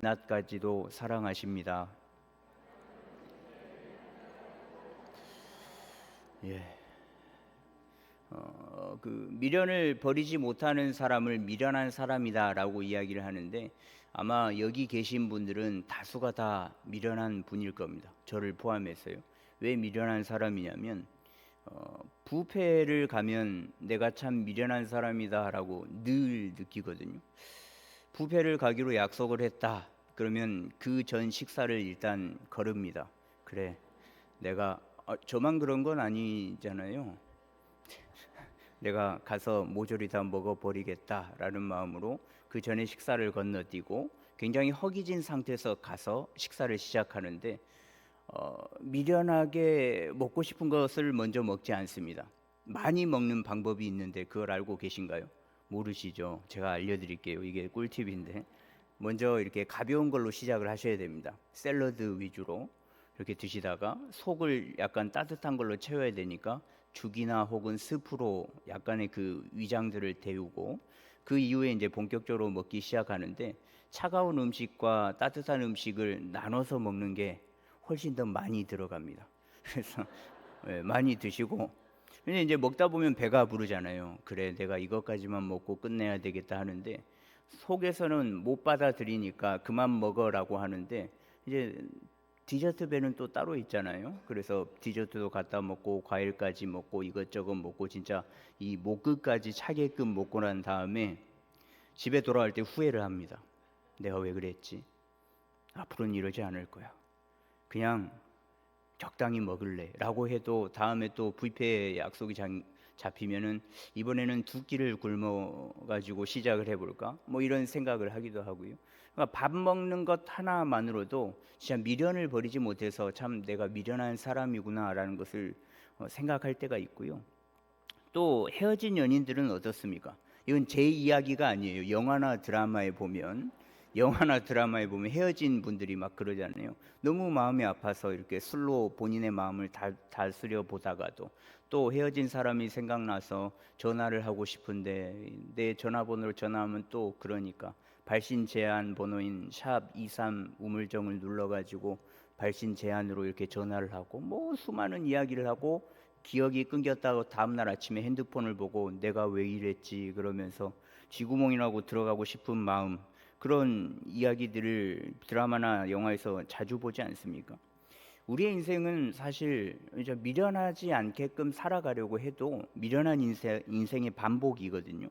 낮까지도 사랑하십니다. 예. 미련을 버리지 못하는 사람을 미련한 사람이다라고 이야기를 하는데, 아마 여기 계신 분들은 다수가 다 미련한 분일 겁니다. 저를 포함해서요. 왜 미련한 사람이냐면, 뷔페를 가면 내가 참 미련한 사람이다라고 늘 느끼거든요. 뷔페를 가기로 약속을 했다. 그러면 그 전 식사를 일단 거릅니다. 그래, 내가 저만 그런 건 아니잖아요. 내가 가서 모조리 다 먹어버리겠다라는 마음으로 그 전에 식사를 건너뛰고 굉장히 허기진 상태에서 가서 식사를 시작하는데, 미련하게 먹고 싶은 것을 먼저 먹지 않습니다. 많이 먹는 방법이 있는데 그걸 알고 계신가요? 모르시죠? 제가 알려드릴게요. 이게 꿀팁인데, 먼저 이렇게 가벼운 걸로 시작을 하셔야 됩니다. 샐러드 위주로 이렇게 드시다가 속을 약간 따뜻한 걸로 채워야 되니까 죽이나 혹은 스프로 약간의 그 위장들을 데우고, 그 이후에 이제 본격적으로 먹기 시작하는데, 차가운 음식과 따뜻한 음식을 나눠서 먹는 게 훨씬 더 많이 들어갑니다. 그래서 많이 드시고, 근데 이제 먹다 보면 배가 부르잖아요. 그래, 내가 이것까지만 먹고 끝내야 되겠다 하는데, 속에서는 못 받아들이니까 그만 먹어라고 하는데, 이제 디저트 배는 또 따로 있잖아요. 그래서 디저트도 갖다 먹고 과일까지 먹고 이것저것 먹고 진짜 이 목끝까지 차게끔 먹고 난 다음에 집에 돌아올 때 후회를 합니다. 내가 왜 그랬지? 앞으로는 이러지 않을 거야. 그냥 적당히 먹을래 라고 해도 다음에 또 뷔페 약속이 잡히면은 이번에는 두 끼를 굶어 가지고 시작을 해볼까, 뭐 이런 생각을 하기도 하고요. 그러니까 밥 먹는 것 하나만으로도 진짜 미련을 버리지 못해서 참 내가 미련한 사람이구나 라는 것을 생각할 때가 있고요. 또 헤어진 연인들은 어떻습니까? 이건 제 이야기가 아니에요. 영화나 드라마에 보면 헤어진 분들이 막 그러잖아요. 너무 마음이 아파서 이렇게 술로 본인의 마음을 다스려 보다가도 또 헤어진 사람이 생각나서 전화를 하고 싶은데 내 전화번호로 전화하면 또 그러니까 발신 제한 번호인 샵 23 우물정을 눌러가지고 발신 제한으로 이렇게 전화를 하고 뭐 수많은 이야기를 하고, 기억이 끊겼다고 다음날 아침에 핸드폰을 보고 내가 왜 이랬지 그러면서 쥐구멍이라고 들어가고 싶은 마음, 그런 이야기들을 드라마나 영화에서 자주 보지 않습니까? 우리의 인생은 사실 이제 미련하지 않게끔 살아가려고 해도 미련한 인생의 반복이거든요.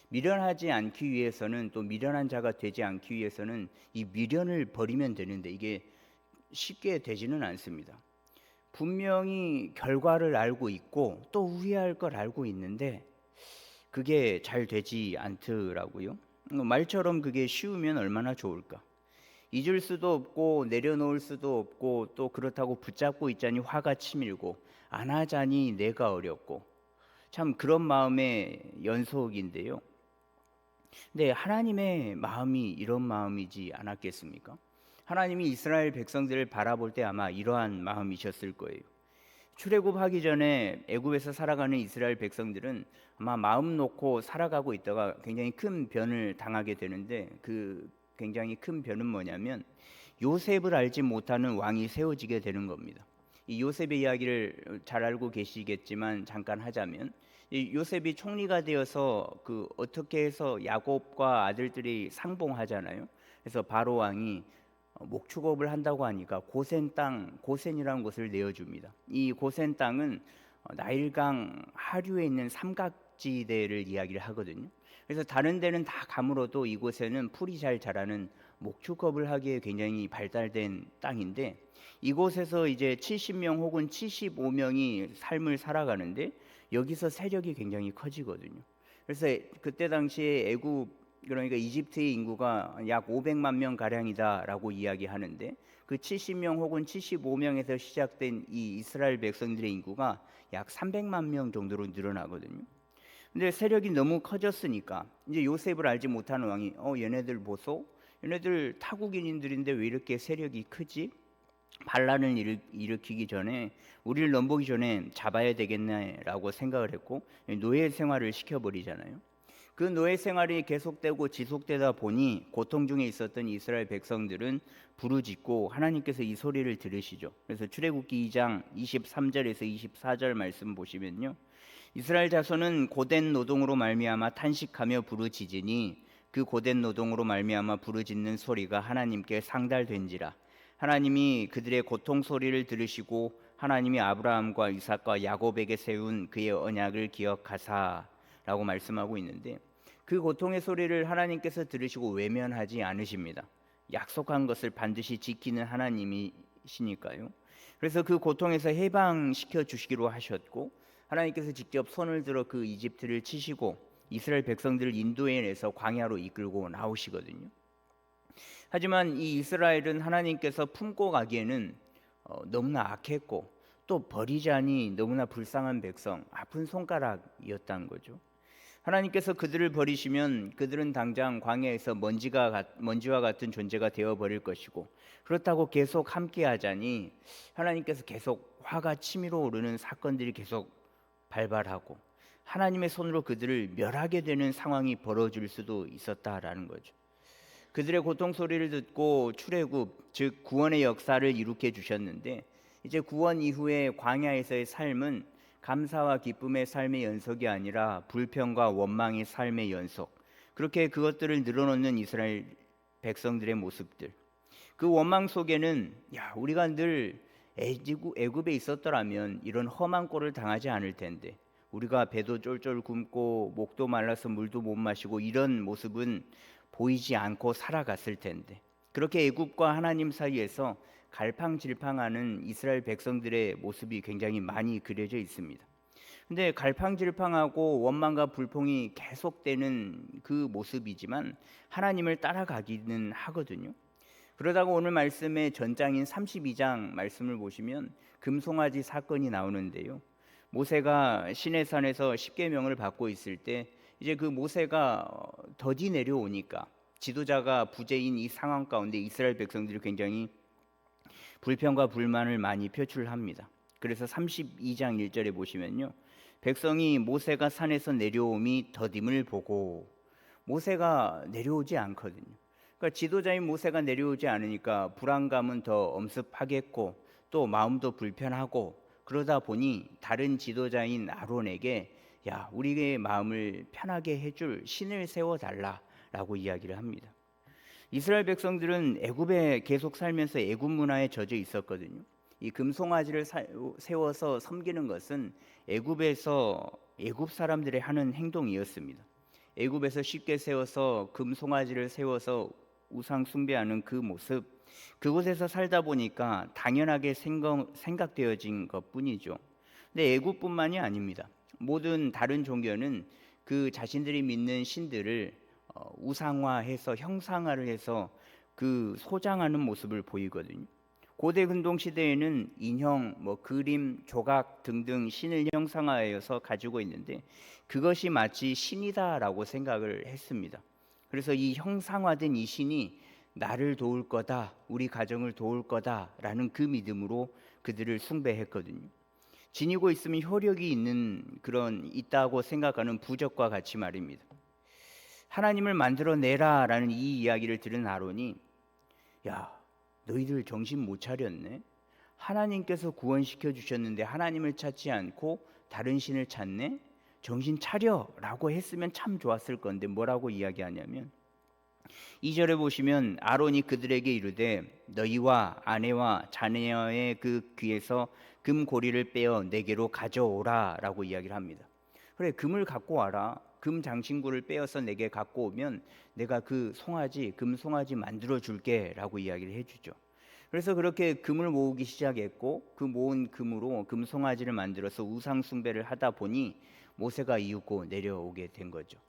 미련하지 않기 위해서는, 또 미련한 자가 되지 않기 위해서는 이 미련을 버리면 되는데 이게 쉽게 되지는 않습니다. 분명히 결과를 알고 있고 또 후회할 걸 알고 있는데 그게 잘 되지 않더라고요. 말처럼 그게 쉬우면 얼마나 좋을까. 잊을 수도 없고 내려놓을 수도 없고, 또 그렇다고 붙잡고 있자니 화가 치밀고 안 하자니 내가 어렵고, 참 그런 마음의 연속인데요. 근데 하나님의 마음이 이런 마음이지 않았겠습니까? 하나님이 이스라엘 백성들을 바라볼 때 아마 이러한 마음이셨을 거예요. 출애굽하기 전에 애굽에서 살아가는 이스라엘 백성들은 아마 마음 놓고 살아가고 있다가 굉장히 큰 변을 당하게 되는데, 그 굉장히 큰 변은 뭐냐면 요셉을 알지 못하는 왕이 세워지게 되는 겁니다. 이 요셉의 이야기를 잘 알고 계시겠지만 잠깐 하자면, 이 요셉이 총리가 되어서 그 어떻게 해서 야곱과 아들들이 상봉하잖아요. 그래서 바로 왕이 목축업을 한다고 하니까 고센 땅, 고센이라는 곳을 내어줍니다. 이 고센 땅은 나일강 하류에 있는 삼각지대를 이야기를 하거든요. 그래서 다른 데는 다 가물어도 이곳에는 풀이 잘 자라는 목축업을 하기에 굉장히 발달된 땅인데, 이곳에서 이제 70명 혹은 75명이 삶을 살아가는데 여기서 세력이 굉장히 커지거든요. 그래서 그때 당시에 애굽, 그러니까 이집트의 인구가 약 500만 명 가량이다라고 이야기하는데, 그 70명 혹은 75명에서 시작된 이 이스라엘 백성들의 인구가 약 300만 명 정도로 늘어나거든요. 근데 세력이 너무 커졌으니까 이제 요셉을 알지 못하는 왕이 얘네들 보소, 얘네들 타국인들인데 왜 이렇게 세력이 크지? 반란을 일으키기 전에, 우리를 넘보기 전에 잡아야 되겠네라고 생각을 했고 노예 생활을 시켜버리잖아요. 그 노예 생활이 계속되고 지속되다 보니 고통 중에 있었던 이스라엘 백성들은 부르짖고 하나님께서 이 소리를 들으시죠. 그래서 출애굽기 2장 23절에서 24절 말씀 보시면요, 이스라엘 자손은 고된 노동으로 말미암아 탄식하며 부르짖으니 그 고된 노동으로 말미암아 부르짖는 소리가 하나님께 상달된지라. 하나님이 그들의 고통 소리를 들으시고 하나님이 아브라함과 이삭과 야곱에게 세운 그의 언약을 기억하사라고 말씀하고 있는데, 그 고통의 소리를 하나님께서 들으시고 외면하지 않으십니다. 약속한 것을 반드시 지키는 하나님이시니까요. 그래서 그 고통에서 해방시켜 주시기로 하셨고, 하나님께서 직접 손을 들어 그 이집트를 치시고 이스라엘 백성들을 인도해내서 광야로 이끌고 나오시거든요. 하지만 이 이스라엘은 하나님께서 품고 가기에는 너무나 악했고, 또 버리자니 너무나 불쌍한 백성, 아픈 손가락이었다는 거죠. 하나님께서 그들을 버리시면 그들은 당장 광야에서 먼지와 같은 존재가 되어버릴 것이고, 그렇다고 계속 함께하자니 하나님께서 계속 화가 치밀어 오르는 사건들이 계속 발발하고 하나님의 손으로 그들을 멸하게 되는 상황이 벌어질 수도 있었다라는 거죠. 그들의 고통 소리를 듣고 출애굽, 즉 구원의 역사를 이룩해 주셨는데, 이제 구원 이후의 광야에서의 삶은 감사와 기쁨의 삶의 연속이 아니라 불평과 원망의 삶의 연속, 그렇게 그것들을 늘어놓는 이스라엘 백성들의 모습들. 그 원망 속에는 우리가 늘 애굽에 있었더라면 이런 험한 꼴을 당하지 않을 텐데, 우리가 배도 쫄쫄 굶고 목도 말라서 물도 못 마시고 이런 모습은 보이지 않고 살아갔을 텐데, 그렇게 애굽과 하나님 사이에서 갈팡질팡하는 이스라엘 백성들의 모습이 굉장히 많이 그려져 있습니다. 근데 갈팡질팡하고 원망과 불평이 계속되는 그 모습이지만 하나님을 따라가기는 하거든요. 그러다가 오늘 말씀의 전장인 32장 말씀을 보시면 금송아지 사건이 나오는데요, 모세가 시내산에서 십계명을 받고 있을 때 이제 그 모세가 더디 내려오니까 지도자가 부재인 이 상황 가운데 이스라엘 백성들이 굉장히 불평과 불만을 많이 표출합니다. 그래서 32장 1절에 보시면요, 백성이 모세가 산에서 내려옴이 더딤을 보고, 모세가 내려오지 않거든요. 그러니까 지도자인 모세가 내려오지 않으니까 불안감은 더 엄습하겠고 또 마음도 불편하고, 그러다 보니 다른 지도자인 아론에게 우리의 마음을 편하게 해줄 신을 세워달라라고 이야기를 합니다. 이스라엘 백성들은 애굽에 계속 살면서 애굽 문화에 젖어 있었거든요. 이 금송아지를 세워서 섬기는 것은 애굽에서 애굽 사람들의 하는 행동이었습니다. 애굽에서 쉽게 세워서 금송아지를 세워서 우상 숭배하는 그 모습, 그곳에서 살다 보니까 당연하게 생각되어진 것뿐이죠. 근데 애굽뿐만이 아닙니다. 모든 다른 종교는 그 자신들이 믿는 신들을 우상화해서 형상화를 해서 그 소장하는 모습을 보이거든요. 고대 근동 시대에는 인형, 그림, 조각 등등 신을 형상화하여서 가지고 있는데, 그것이 마치 신이다라고 생각을 했습니다. 그래서 이 형상화된 이 신이 나를 도울 거다, 우리 가정을 도울 거다라는 그 믿음으로 그들을 숭배했거든요. 지니고 있으면 효력이 있다고 생각하는 부적과 같이 말입니다. 하나님을 만들어내라라는 이 이야기를 들은 아론이, 너희들 정신 못 차렸네? 하나님께서 구원시켜 주셨는데 하나님을 찾지 않고 다른 신을 찾네? 정신 차려라고 했으면 참 좋았을 건데 뭐라고 이야기하냐면, 2절에 보시면 아론이 그들에게 이르되 너희와 아내와 자녀의 그 귀에서 금고리를 빼어 내게로 가져오라 라고 이야기를 합니다. 그래, 금을 갖고 와라. 금 장신구를 빼어서 내게 갖고 오면 내가 그 금송아지 만들어 줄게 라고 이야기를 해주죠. 그래서 그렇게 금을 모으기 시작했고, 그 모은 금으로 금송아지를 만들어서 우상 숭배를 하다 보니 모세가 이윽고 내려오게 된 거죠.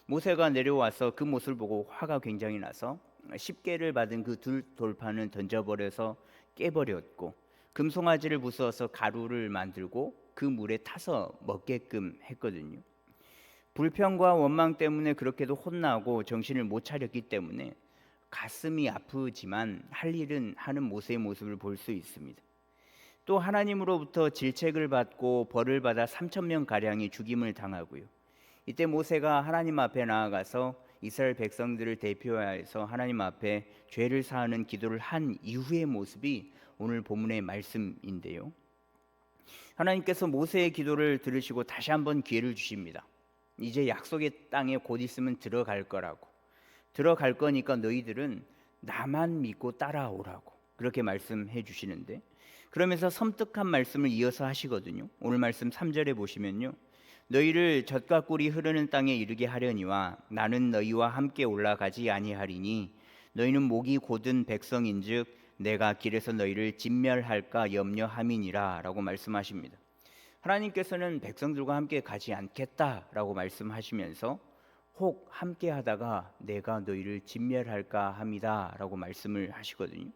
모세가 내려와서 그 모습을 보고 화가 굉장히 나서 10개를 받은 그 돌판을 던져버려서 깨버렸고, 금송아지를 부수어서 가루를 만들고 그 물에 타서 먹게끔 했거든요. 불평과 원망 때문에 그렇게도 혼나고 정신을 못 차렸기 때문에 가슴이 아프지만 할 일은 하는 모세의 모습을 볼 수 있습니다. 또 하나님으로부터 질책을 받고 벌을 받아 3,000명 가량이 죽임을 당하고요, 이때 모세가 하나님 앞에 나아가서 이스라엘 백성들을 대표하여서 하나님 앞에 죄를 사하는 기도를 한 이후의 모습이 오늘 본문의 말씀인데요. 하나님께서 모세의 기도를 들으시고 다시 한번 기회를 주십니다. 이제 약속의 땅에 곧 있으면 들어갈 거라고, 들어갈 거니까 너희들은 나만 믿고 따라오라고 그렇게 말씀해 주시는데, 그러면서 섬뜩한 말씀을 이어서 하시거든요. 오늘 말씀 3절에 보시면요, 너희를 젖과 꿀이 흐르는 땅에 이르게 하려니와 나는 너희와 함께 올라가지 아니하리니 너희는 목이 곧은 백성인즉 내가 길에서 너희를 진멸할까 염려함이니라 라고 말씀하십니다. 하나님께서는 백성들과 함께 가지 않겠다라고 말씀하시면서 혹 함께 하다가 내가 너희를 진멸할까 함이다라고 말씀을 하시거든요.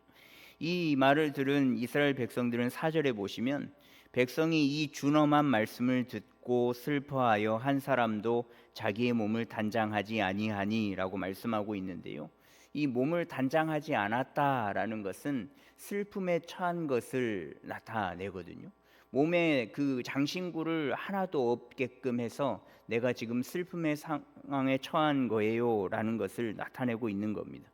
이 말을 들은 이스라엘 백성들은 4절에 보시면 백성이 이 준엄한 말씀을 듣고 슬퍼하여 한 사람도 자기의 몸을 단장하지 아니하니라고 말씀하고 있는데요. 이 몸을 단장하지 않았다라는 것은 슬픔에 처한 것을 나타내거든요. 몸에 그 장신구를 하나도 없게끔 해서 내가 지금 슬픔의 상황에 처한 거예요라는 것을 나타내고 있는 겁니다.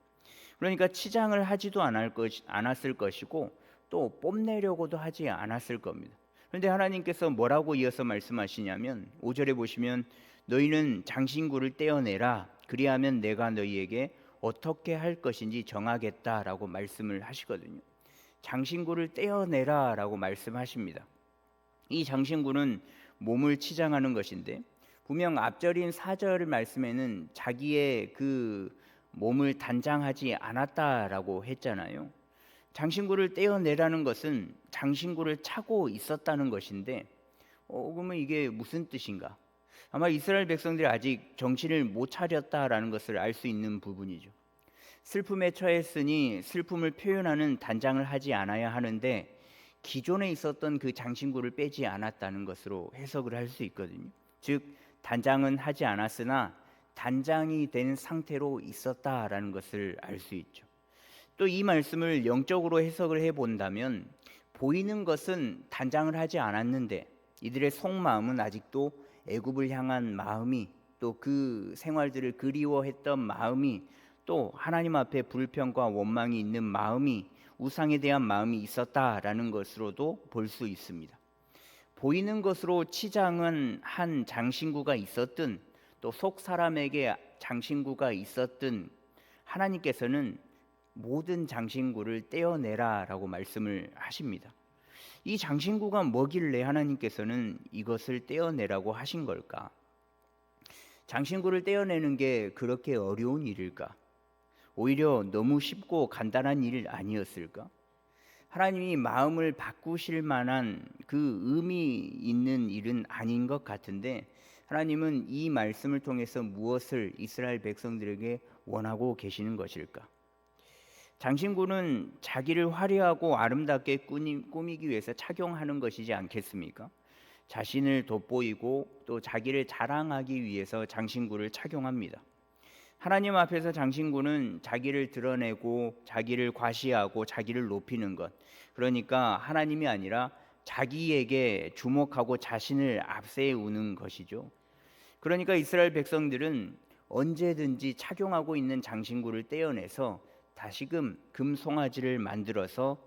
그러니까 치장을 하지도 않았을 것이고 또 뽐내려고도 하지 않았을 겁니다. 그런데 하나님께서 뭐라고 이어서 말씀하시냐면 5절에 보시면 너희는 장신구를 떼어내라 그리하면 내가 너희에게 어떻게 할 것인지 정하겠다라고 말씀을 하시거든요. 장신구를 떼어내라 라고 말씀하십니다. 이 장신구는 몸을 치장하는 것인데 분명 앞절인 4절 말씀에는 자기의 그 몸을 단장하지 않았다라고 했잖아요. 장신구를 떼어내라는 것은 장신구를 차고 있었다는 것인데 그러면 이게 무슨 뜻인가? 아마 이스라엘 백성들이 아직 정신을 못 차렸다라는 것을 알 수 있는 부분이죠. 슬픔에 처했으니 슬픔을 표현하는 단장을 하지 않아야 하는데 기존에 있었던 그 장신구를 빼지 않았다는 것으로 해석을 할 수 있거든요. 즉 단장은 하지 않았으나 단장이 된 상태로 있었다라는 것을 알 수 있죠. 또 이 말씀을 영적으로 해석을 해본다면 보이는 것은 단장을 하지 않았는데 이들의 속마음은 아직도 애굽을 향한 마음이 또 그 생활들을 그리워했던 마음이 또 하나님 앞에 불평과 원망이 있는 마음이 우상에 대한 마음이 있었다라는 것으로도 볼 수 있습니다. 보이는 것으로 치장은 한 장신구가 있었든 또 속 사람에게 장신구가 있었든 하나님께서는 모든 장신구를 떼어내라라고 말씀을 하십니다. 이 장신구가 뭐길래 하나님께서는 이것을 떼어내라고 하신 걸까? 장신구를 떼어내는 게 그렇게 어려운 일일까? 오히려 너무 쉽고 간단한 일 아니었을까? 하나님이 마음을 바꾸실 만한 그 의미 있는 일은 아닌 것 같은데 하나님은 이 말씀을 통해서 무엇을 이스라엘 백성들에게 원하고 계시는 것일까? 장신구는 자기를 화려하고 아름답게 꾸미기 위해서 착용하는 것이지 않겠습니까? 자신을 돋보이고 또 자기를 자랑하기 위해서 장신구를 착용합니다. 하나님 앞에서 장신구는 자기를 드러내고 자기를 과시하고 자기를 높이는 것, 그러니까 하나님이 아니라 자기에게 주목하고 자신을 앞세우는 것이죠. 그러니까 이스라엘 백성들은 언제든지 착용하고 있는 장신구를 떼어내서 다시금 금 송아지를 만들어서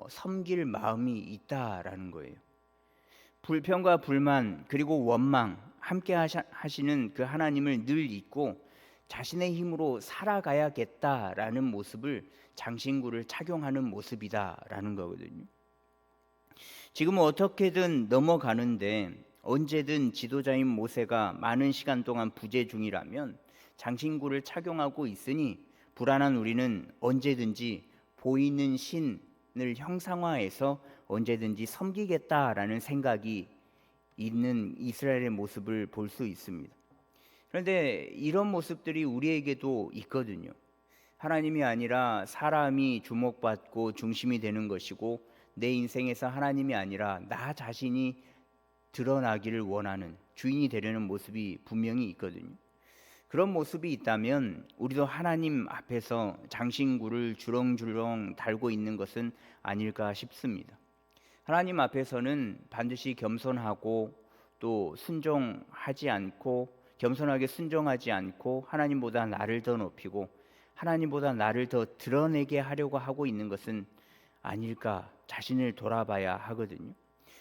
섬길 마음이 있다라는 거예요. 불평과 불만 그리고 원망 함께 하시는 그 하나님을 늘 잊고 자신의 힘으로 살아가야겠다라는 모습을 장신구를 착용하는 모습이다라는 거거든요. 지금은 어떻게든 넘어가는데 언제든 지도자인 모세가 많은 시간 동안 부재 중이라면 장신구를 착용하고 있으니 불안한 우리는 언제든지 보이는 신을 형상화해서 언제든지 섬기겠다라는 생각이 있는 이스라엘의 모습을 볼 수 있습니다. 그런데 이런 모습들이 우리에게도 있거든요. 하나님이 아니라 사람이 주목받고 중심이 되는 것이고 내 인생에서 하나님이 아니라 나 자신이 드러나기를 원하는 주인이 되려는 모습이 분명히 있거든요. 그런 모습이 있다면 우리도 하나님 앞에서 장신구를 주렁주렁 달고 있는 것은 아닐까 싶습니다. 하나님 앞에서는 반드시 겸손하고 또 순종하지 않고 겸손하게 순종하지 않고 하나님보다 나를 더 높이고 하나님보다 나를 더 드러내게 하려고 하고 있는 것은 아닐까 자신을 돌아봐야 하거든요.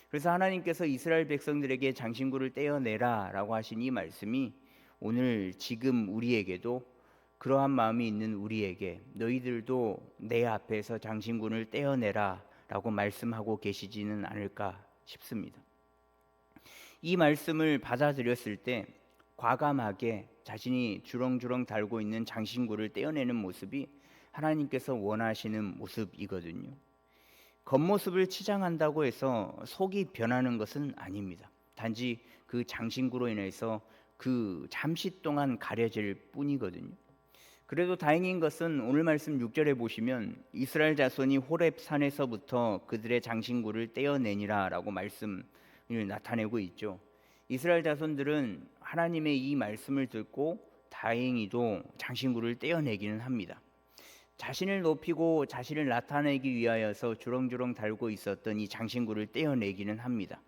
그래서 하나님께서 이스라엘 백성들에게 장신구를 떼어내라 라고 하신 이 말씀이 오늘 지금 우리에게도 그러한 마음이 있는 우리에게 너희들도 내 앞에서 장신구를 떼어내라 라고 말씀하고 계시지는 않을까 싶습니다. 이 말씀을 받아들였을 때 과감하게 자신이 주렁주렁 달고 있는 장신구를 떼어내는 모습이 하나님께서 원하시는 모습이거든요. 겉모습을 치장한다고 해서 속이 변하는 것은 아닙니다. 단지 그 장신구로 인해서 그 잠시 동안 가려질 뿐이거든요. 그래도 다행인 것은 오늘 말씀 6절에 보시면 이스라엘 자손이 호렙 산에서부터 그들의 장신구를 떼어내니라 라고 말씀을 나타내고 있죠. 이스라엘 자손들은 하나님의 이 말씀을 듣고 다행히도 장신구를 떼어내기는 합니다. 자신을 높이고 자신을 나타내기 위하여서 주렁주렁 달고 있었던 이 장신구를 떼어내기는 합니다.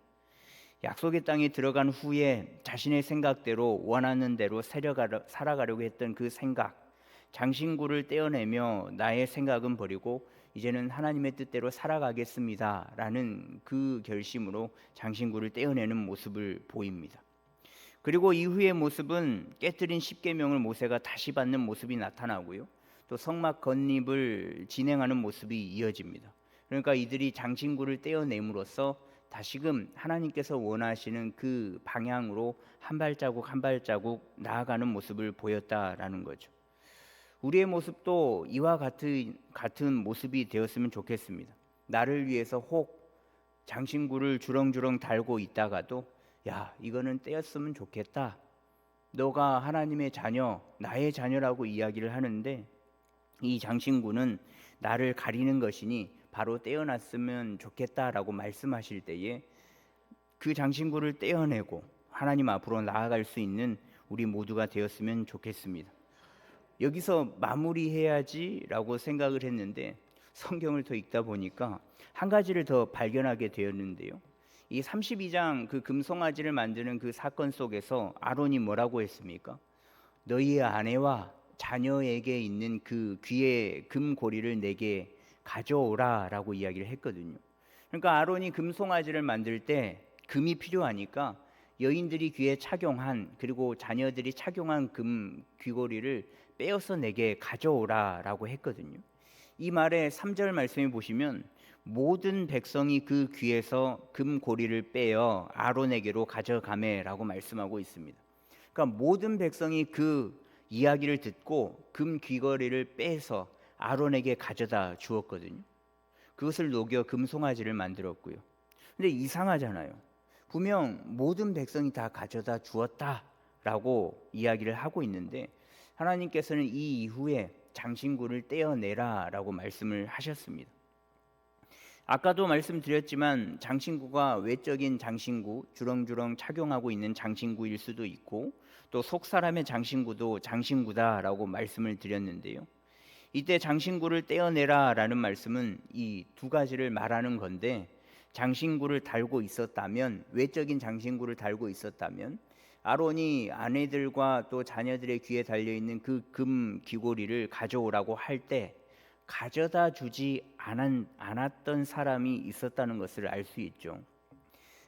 약속의 땅에 들어간 후에 자신의 생각대로 원하는 대로 살아가려고 했던 그 생각, 장신구를 떼어내며 나의 생각은 버리고 이제는 하나님의 뜻대로 살아가겠습니다 라는 그 결심으로 장신구를 떼어내는 모습을 보입니다. 그리고 이후의 모습은 깨뜨린 십계명을 모세가 다시 받는 모습이 나타나고요, 또 성막 건립을 진행하는 모습이 이어집니다. 그러니까 이들이 장신구를 떼어냄으로써 다시금 하나님께서 원하시는 그 방향으로 한 발자국 한 발자국 나아가는 모습을 보였다라는 거죠. 우리의 모습도 이와 같은 모습이 되었으면 좋겠습니다. 나를 위해서 혹 장신구를 주렁주렁 달고 있다가도 야, 이거는 떼었으면 좋겠다. 너가 하나님의 자녀, 나의 자녀라고 이야기를 하는데 이 장신구는 나를 가리는 것이니 바로 떼어놨으면 좋겠다라고 말씀하실 때에 그 장신구를 떼어내고 하나님 앞으로 나아갈 수 있는 우리 모두가 되었으면 좋겠습니다. 여기서 마무리해야지라고 생각을 했는데 성경을 더 읽다 보니까 한 가지를 더 발견하게 되었는데요. 이 32장 그 금송아지를 만드는 그 사건 속에서 아론이 뭐라고 했습니까? 너희의 아내와 자녀에게 있는 그 귀의 금고리를 내게 가져오라 라고 이야기를 했거든요. 그러니까 아론이 금송아지를 만들 때 금이 필요하니까 여인들이 귀에 착용한, 그리고 자녀들이 착용한 금 귀고리를 빼어서 내게 가져오라 라고 했거든요. 이 말의 3절 말씀에 보시면 모든 백성이 그 귀에서 금고리를 빼어 아론에게로 가져가매 라고 말씀하고 있습니다. 그러니까 모든 백성이 그 이야기를 듣고 금 귀걸이를 빼서 아론에게 가져다 주었거든요. 그것을 녹여 금송아지를 만들었고요. 근데 이상하잖아요. 분명 모든 백성이 다 가져다 주었다라고 이야기를 하고 있는데 하나님께서는 이 이후에 장신구를 떼어내라라고 말씀을 하셨습니다. 아까도 말씀드렸지만 장신구가 외적인 장신구, 주렁주렁 착용하고 있는 장신구일 수도 있고 또 속사람의 장신구도 장신구다라고 말씀을 드렸는데요. 이때 장신구를 떼어내라라는 말씀은 이 두 가지를 말하는 건데, 장신구를 달고 있었다면, 외적인 장신구를 달고 있었다면 아론이 아내들과 또 자녀들의 귀에 달려있는 그 금 귀고리를 가져오라고 할 때 가져다 주지 않았던 사람이 있었다는 것을 알 수 있죠.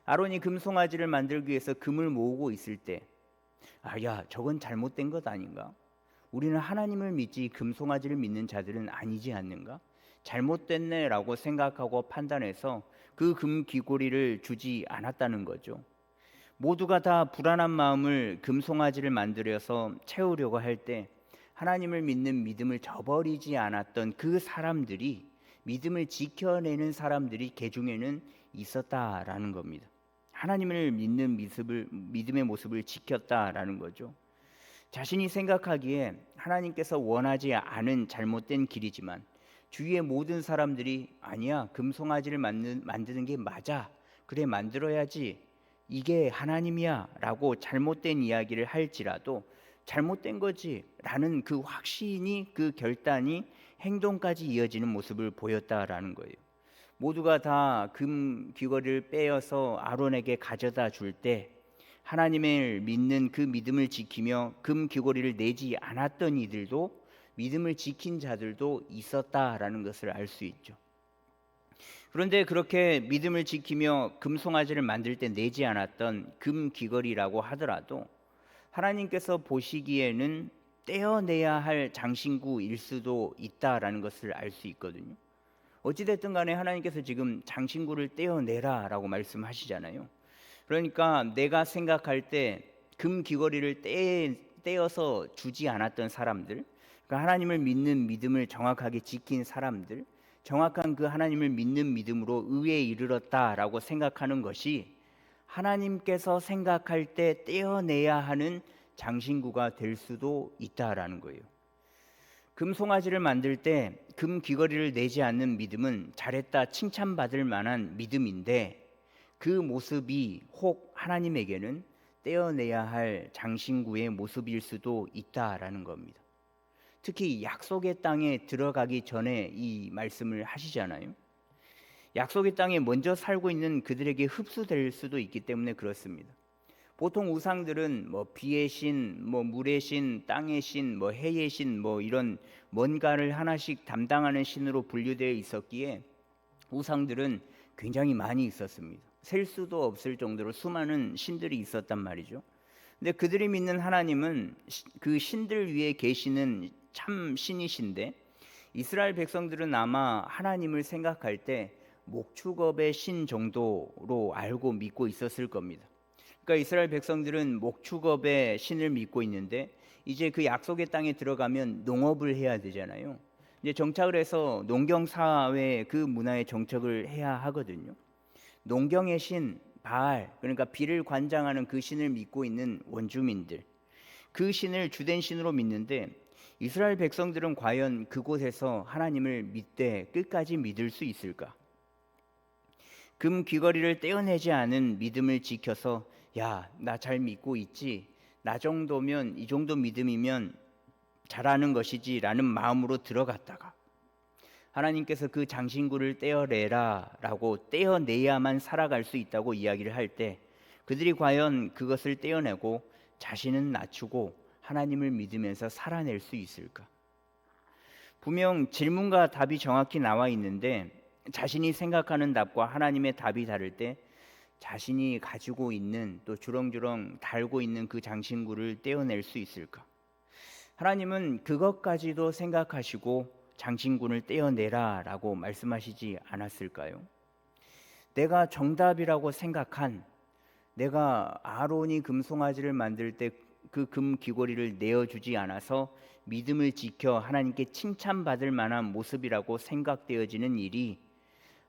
아론이 금송아지를 만들기 위해서 금을 모으고 있을 때 야, 저건 잘못된 것 아닌가? 우리는 하나님을 믿지 금송아지를 믿는 자들은 아니지 않는가? 잘못됐네 라고 생각하고 판단해서 그 금 귀고리를 주지 않았다는 거죠. 모두가 다 불안한 마음을 금송아지를 만들어서 채우려고 할 때 하나님을 믿는 믿음을 저버리지 않았던 그 사람들이, 믿음을 지켜내는 사람들이 개중에는 있었다라는 겁니다. 하나님을 믿는 믿음의 모습을 지켰다라는 거죠. 자신이 생각하기에 하나님께서 원하지 않은 잘못된 길이지만 주위의 모든 사람들이 아니야, 금송아지를 만드는 게 맞아, 그래 만들어야지, 이게 하나님이야 라고 잘못된 이야기를 할지라도 잘못된 거지 라는 그 확신이, 그 결단이 행동까지 이어지는 모습을 보였다라는 거예요. 모두가 다 금 귀걸이를 빼어서 아론에게 가져다 줄 때 하나님을 믿는 그 믿음을 지키며 금 귀걸이를 내지 않았던 이들도 믿음을 지킨 자들도 있었다라는 것을 알 수 있죠. 그런데 그렇게 믿음을 지키며 금송아지를 만들 때 내지 않았던 금 귀걸이라고 하더라도 하나님께서 보시기에는 떼어내야 할 장신구일 수도 있다라는 것을 알 수 있거든요. 어찌됐든 간에 하나님께서 지금 장신구를 떼어내라라고 말씀하시잖아요. 그러니까 내가 생각할 때 금 귀걸이를 떼어서 주지 않았던 사람들, 그러니까 하나님을 믿는 믿음을 정확하게 지킨 사람들, 정확한 그 하나님을 믿는 믿음으로 의에 이르렀다라고 생각하는 것이 하나님께서 생각할 때 떼어내야 하는 장신구가 될 수도 있다라는 거예요. 금송아지를 만들 때 금 귀걸이를 내지 않는 믿음은 잘했다 칭찬받을 만한 믿음인데 그 모습이 혹 하나님에게는 떼어내야 할 장신구의 모습일 수도 있다라는 겁니다. 특히 약속의 땅에 들어가기 전에 이 말씀을 하시잖아요. 약속의 땅에 먼저 살고 있는 그들에게 흡수될 수도 있기 때문에 그렇습니다. 보통 우상들은 뭐 비의 신, 뭐 물의 신, 땅의 신, 뭐 해의 신, 뭐 이런 뭔가를 하나씩 담당하는 신으로 분류되어 있었기에 우상들은 굉장히 많이 있었습니다. 셀 수도 없을 정도로 수많은 신들이 있었단 말이죠. 근데 그들이 믿는 하나님은 그 신들 위에 계시는 참 신이신데 이스라엘 백성들은 아마 하나님을 생각할 때 목축업의 신 정도로 알고 믿고 있었을 겁니다. 그러니까 이스라엘 백성들은 목축업의 신을 믿고 있는데 이제 그 약속의 땅에 들어가면 농업을 해야 되잖아요. 이제 정착을 해서 농경 사회 그 문화에 정착을 해야 하거든요. 농경의 신 바알, 그러니까 비를 관장하는 그 신을 믿고 있는 원주민들, 그 신을 주된 신으로 믿는데 이스라엘 백성들은 과연 그곳에서 하나님을 믿되 끝까지 믿을 수 있을까? 금 귀걸이를 떼어내지 않은 믿음을 지켜서 야, 나 잘 믿고 있지. 나 정도면 이 정도 믿음이면 잘하는 것이지라는 마음으로 들어갔다가 하나님께서 그 장신구를 떼어내라라고 떼어내야만 살아갈 수 있다고 이야기를 할 때 그들이 과연 그것을 떼어내고 자신은 낮추고 하나님을 믿으면서 살아낼 수 있을까? 분명 질문과 답이 정확히 나와 있는데 자신이 생각하는 답과 하나님의 답이 다를 때 자신이 가지고 있는 또 주렁주렁 달고 있는 그 장신구를 떼어낼 수 있을까? 하나님은 그것까지도 생각하시고 장신구를 떼어내라라고 말씀하시지 않았을까요? 내가 정답이라고 생각한 내가 아론이 금송아지를 만들 때 그 금 귀걸이를 내어주지 않아서 믿음을 지켜 하나님께 칭찬받을 만한 모습이라고 생각되어지는 일이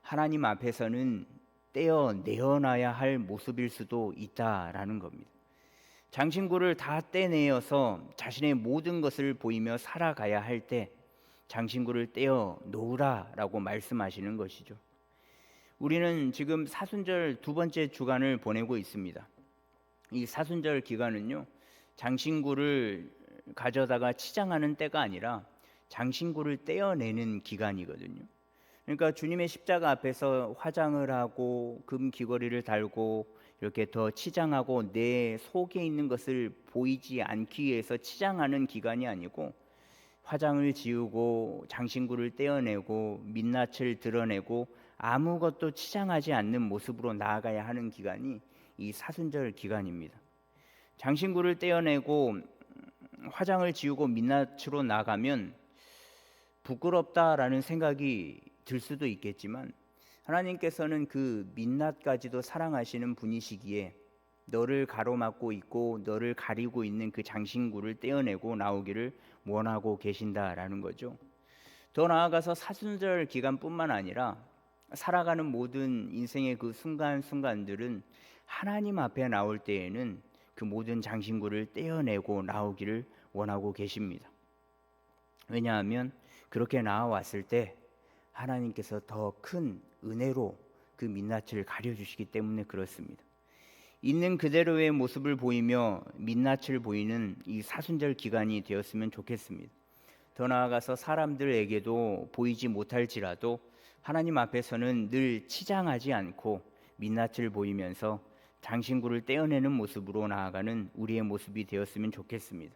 하나님 앞에서는 떼어내어놔야 할 모습일 수도 있다라는 겁니다. 장신구를 다 떼내어서 자신의 모든 것을 보이며 살아가야 할 때 장신구를 떼어 놓으라라고 말씀하시는 것이죠. 우리는 지금 사순절 두 번째 주간을 보내고 있습니다. 이 사순절 기간은요, 장신구를 가져다가 치장하는 때가 아니라 장신구를 떼어내는 기간이거든요. 그러니까 주님의 십자가 앞에서 화장을 하고 금 귀걸이를 달고 이렇게 더 치장하고 내 속에 있는 것을 보이지 않기 위해서 치장하는 기간이 아니고 화장을 지우고 장신구를 떼어내고 민낯을 드러내고 아무것도 치장하지 않는 모습으로 나아가야 하는 기간이 이 사순절 기간입니다. 장신구를 떼어내고 화장을 지우고 민낯으로 나가면 부끄럽다라는 생각이 들 수도 있겠지만 하나님께서는 그 민낯까지도 사랑하시는 분이시기에 너를 가로막고 있고 너를 가리고 있는 그 장신구를 떼어내고 나오기를 원하고 계신다라는 거죠. 더 나아가서 사순절 기간뿐만 아니라 살아가는 모든 인생의 그 순간순간들은 하나님 앞에 나올 때에는 그 모든 장신구를 떼어내고 나오기를 원하고 계십니다. 왜냐하면 그렇게 나와왔을 때 하나님께서 더 큰 은혜로 그 민낯을 가려주시기 때문에 그렇습니다. 있는 그대로의 모습을 보이며 민낯을 보이는 이 사순절 기간이 되었으면 좋겠습니다. 더 나아가서 사람들에게도 보이지 못할지라도 하나님 앞에서는 늘 치장하지 않고 민낯을 보이면서 장신구를 떼어내는 모습으로 나아가는 우리의 모습이 되었으면 좋겠습니다.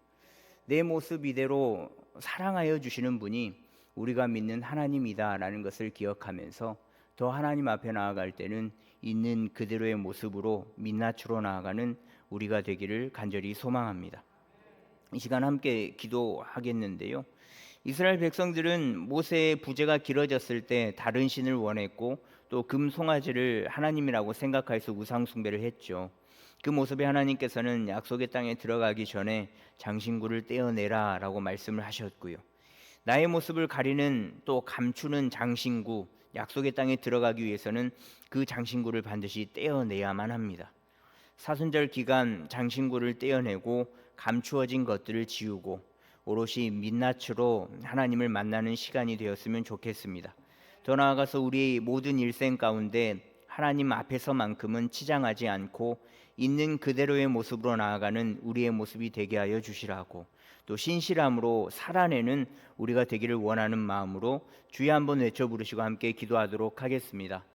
내 모습 이대로 사랑하여 주시는 분이 우리가 믿는 하나님이다라는 것을 기억하면서 더 하나님 앞에 나아갈 때는 있는 그대로의 모습으로 민낯으로 나아가는 우리가 되기를 간절히 소망합니다. 이 시간 함께 기도하겠는데요. 이스라엘 백성들은 모세의 부제가 길어졌을 때 다른 신을 원했고 또 금송아지를 하나님이라고 생각해서 우상 숭배를 했죠. 그 모습에 하나님께서는 약속의 땅에 들어가기 전에 장신구를 떼어내라 라고 말씀을 하셨고요. 나의 모습을 가리는 또 감추는 장신구, 약속의 땅에 들어가기 위해서는 그 장신구를 반드시 떼어내야만 합니다. 사순절 기간 장신구를 떼어내고 감추어진 것들을 지우고 오롯이 민낯으로 하나님을 만나는 시간이 되었으면 좋겠습니다. 더 나아가서 우리 모든 일생 가운데 하나님 앞에서만큼은 치장하지 않고 있는 그대로의 모습으로 나아가는 우리의 모습이 되게 하여 주시라고, 또 신실함으로 살아내는 우리가 되기를 원하는 마음으로 주여 한번 외쳐 부르시고 함께 기도하도록 하겠습니다.